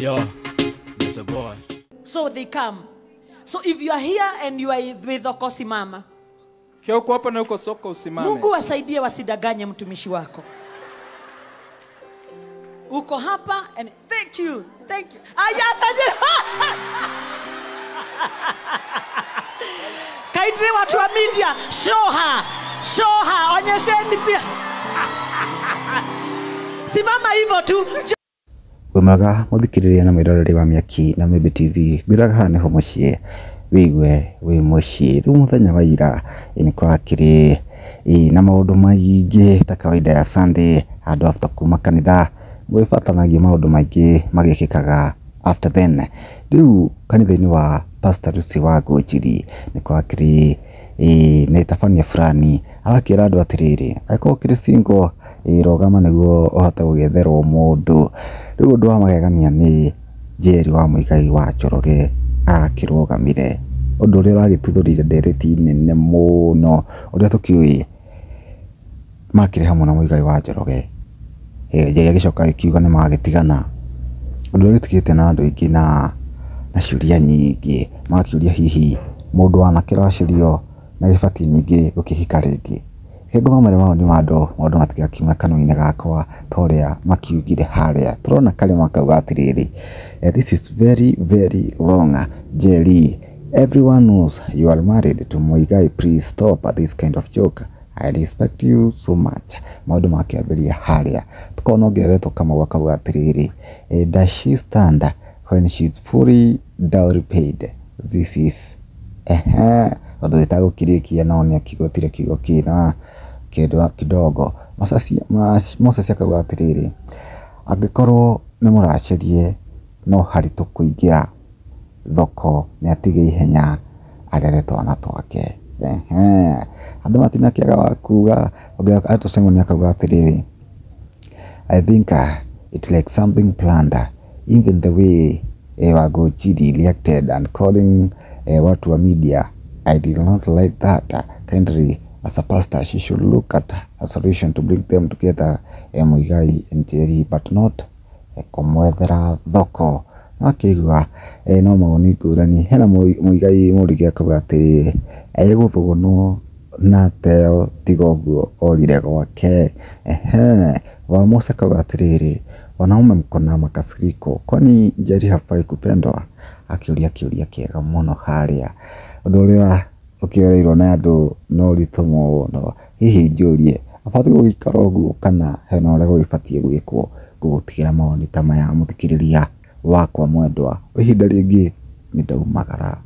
Yo, that's a boy. So they come. So if you are here and you are with Okosimama, Kia uko hapa na uko soko usimame. Mungu wasaidie wasidanganye mtumishi wako. Uko hapa and thank you. Thank you. Ayataje. Kaidri watu wa media, show her. Show her. Onyesheni pia. Simama hivyo tu. Wemaga muthikiriria na mwiroreri wa Miaki na Mĩmbi TV ngwiraga haha niho muciĩ wĩigue wĩ muciĩ rĩu mũthenya wa ira nĩ kũrakĩrĩ na maũndũ maingĩ ta kawaida ya Sunday handũ after kuma kanitha gwĩfatanagia maũndũ maingĩ magĩkĩkaga after then rĩu kanitha-inĩ wa Pastor Lucy wa Ngũnjiri nĩ kũrakĩrĩ na itabania fulani agakĩra andũ atĩrĩrĩ angĩkorwo kĩrĩ single rogama nĩguo ũhote gũgĩetherwo mũndũ rĩu ũndũ wa magegania nĩ Njeri wa Muigai wa Njoroge akĩrũgamire ũndũ ũrĩa ũragĩtuthũrire ndereti nene mũno ũrĩa tũkĩũĩ makĩrĩ hamwe na Muigai wa Njoroge Njeri agĩcoka agĩkiuga nĩ magĩtigana ũndũ ũrĩa gĩtigĩte na andũ aingĩ na ciũria nyingĩ makĩũria hihi mũndũ wanakĩracirio na gĩbatiĩ ningĩ gũkĩhika rĩngĩ Hĩndũgamare mao nĩ maũndũ matigakiuma kanua-inĩ gakwa torĩa makiugire harĩa tũrona karĩma kauga atĩrĩrĩ this is very very wrong Njeri everyone knows you are married to Muigai please stop this kind of joke I respect you so much maũndũ makĩambĩrĩria harĩa tukona ongereretwo Kamau kauga atĩrĩrĩ does she stand when she is fully dowry paid this is ũndũ wĩtagũkirĩkia no nĩ akĩgotire kiugo kĩna kidogo Moses akauga atĩrĩrĩ angĩkorwo nĩ mũracerie no haritũ kũingĩra thoko nĩ atige ihenya arere twana twake andũ matinakĩaga wa kuga Ato Simon akauga atĩrĩrĩ I think it like something planned even the way wa Ngũnjiri reacted and calling watu wa media I did not like that kindly as a pastor she should look at a solution to bring them together Muigai and Njeri but not kũmwethera thoko makĩigua no maoni ngũrani hena Muigai Mũrigi akauga atĩrĩrĩ gũthũgũnwo na teo tiga ũguo orire gwake wa Musa akauga atĩrĩrĩ wanaume mko na makasiriko kwani Njeri hafai kupendwa akĩũria kĩega mũno harĩa ũndũ ũrĩa ũkĩoreirwo na andũ no ũritũ mũno hihi njũrie abatiĩ gũgĩikara ũguo kana hena ũrĩa gũgĩbatiĩ gwĩkwo gũgũtigĩra maoni ta maya mũthikĩrĩria wakwa mwendwa ihinda rĩngĩ nĩ ndaumagara.